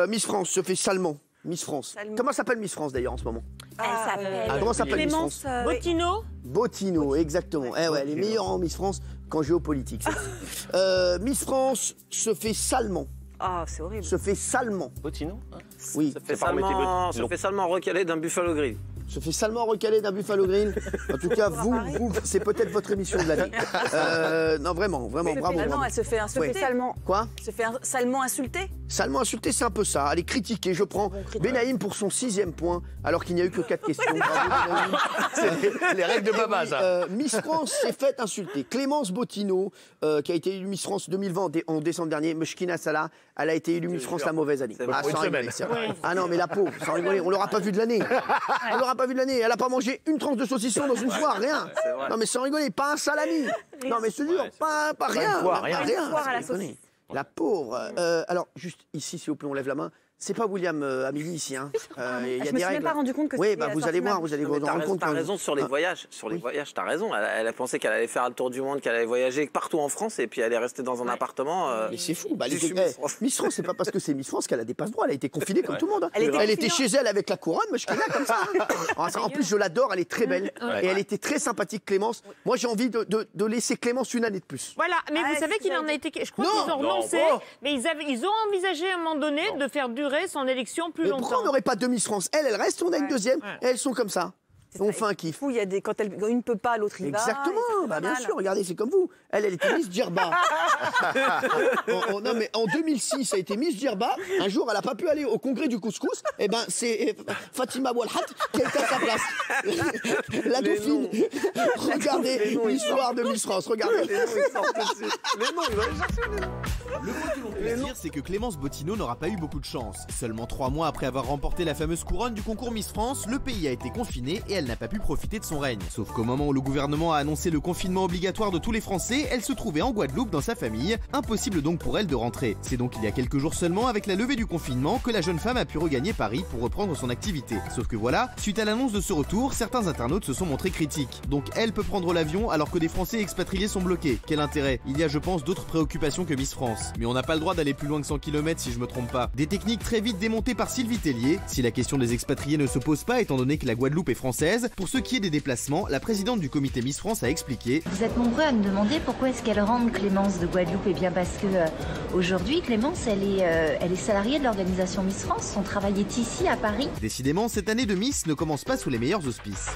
Miss France se fait salement. Miss France. Comment s'appelle Miss France d'ailleurs en ce moment? Elle s'appelle Comment s'appelle Miss France? Bottino. Bottino, exactement. Eh ouais, elle est meilleure en Miss France qu'en géopolitique. Miss France se fait salement. Ah, c'est horrible. Se fait salement. Bottino hein? Oui. Se fait salement recalé d'un Buffalo Grill. Se fait salement recalé d'un Buffalo Grill. En tout cas, vous c'est peut-être votre émission de l'année. Non, vraiment, bravo. Non, elle se fait insulter. Salement. Quoi? Se fait salement insulter. Salement insulter, c'est un peu ça. Elle est critiquée. Je prends Benaïm pour son 6e point, alors qu'il n'y a eu que 4 questions. C'est les règles de Baba, ça. Miss France s'est faite insulter. Clémence Bottino, qui a été élue Miss France 2020 en décembre dernier, Meshkina Salah, elle a été élue Miss France la mauvaise année. Ah, sans rigoler, ah non, mais la pauvre, sans rigoler, on l'aura pas vue de l'année. On l'aura pas vue de l'année. Elle a pas mangé une tranche de saucisson dans une foire, rien. Non, mais sans rigoler, pas un salami. Non, mais je te jure, pas rien. Rien. La pauvre. Alors, juste ici, s'il vous plaît, on lève la main. C'est pas William Amélie ici, hein. Je me suis même pas rendu compte que oui, bah vous allez voir, vous allez vous rendre compte. T'as raison sur les voyages. Sur les voyages, t'as raison. Elle a pensé qu'elle allait faire le tour du monde, qu'elle allait voyager partout en France, et puis elle est restée dans un appartement. Mais c'est fou. Bah, Miss France, c'est pas parce que c'est Miss France qu'elle a des passe-droits. Elle a été confinée comme tout le monde. Hein. Elle était chez elle avec la couronne, moi je connais comme ça. En plus, je l'adore. Elle est très belle et elle était très sympathique, Clémence. Moi, j'ai envie de laisser Clémence une année de plus. Voilà. Mais vous savez qu'il en a été. Je crois qu'ils ont renoncé, mais ils ont envisagé à un moment donné de faire durer son élection plus longtemps. Pourquoi on n'aurait pas deux Miss France? Elle reste, on a une deuxième, et elles sont comme ça. On fait un kiff. Il y a des, quand une ne peut pas, l'autre il va. Exactement, bah, bien sûr, regardez, c'est comme vous. Elle était Miss Djerba. Non, mais en 2006, ça a été Miss Djerba. Un jour, elle n'a pas pu aller au congrès du couscous. Et ben, c'est Fatima Boualhat qui a été à sa place. La dauphine. Regardez l'histoire de Miss France. Regardez. Les noms, ils vont les chercher, les noms. Le moins que l'on peut dire, c'est que Clémence Bottino n'aura pas eu beaucoup de chance. Seulement 3 mois après avoir remporté la fameuse couronne du concours Miss France, le pays a été confiné et elle n'a pas pu profiter de son règne. Sauf qu'au moment où le gouvernement a annoncé le confinement obligatoire de tous les Français, elle se trouvait en Guadeloupe dans sa famille. Impossible donc pour elle de rentrer. C'est donc il y a quelques jours seulement, avec la levée du confinement, que la jeune femme a pu regagner Paris pour reprendre son activité. Sauf que voilà, suite à l'annonce de ce retour, certains internautes se sont montrés critiques. Donc elle peut prendre l'avion alors que des Français expatriés sont bloqués. Quel intérêt? Il y a, je pense, d'autres préoccupations que Miss France. Mais on n'a pas le droit d'aller plus loin que 100 km si je me trompe pas. Des techniques très vite démontées par Sylvie Tellier. Si la question des expatriés ne se pose pas étant donné que la Guadeloupe est française, pour ce qui est des déplacements, la présidente du comité Miss France a expliqué: Vous êtes nombreux à me demander pourquoi est-ce qu'elle rentre Clémence de Guadeloupe. Eh bien parce que aujourd'hui Clémence elle est salariée de l'organisation Miss France, son travail est ici à Paris. Décidément, cette année de Miss ne commence pas sous les meilleurs auspices.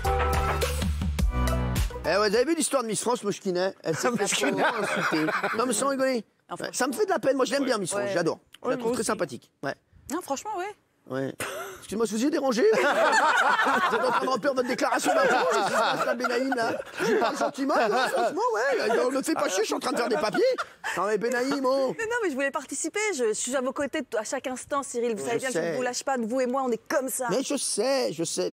Vous avez vu l'histoire de Miss France, Moshkina? Elle s'est fait insulter. Non mais sans rigoler. Ça me fait de la peine, moi je l'aime bien Miss France, j'adore. Je la trouve très sympathique. Non, franchement, ouais. Excusez-moi, si vous y êtes dérangé. Vous êtes en train de remplir votre déclaration d'impôt. La Benaïm, là. Je lui parle gentiment. Franchement, on ne fait pas chier, je suis en train de faire des papiers. Non, mais Benaïm, oh. Mais non, mais je voulais participer. Je suis à vos côtés à chaque instant, Cyril. Vous savez bien que je ne vous lâche pas. Vous et moi, on est comme ça. Mais je sais.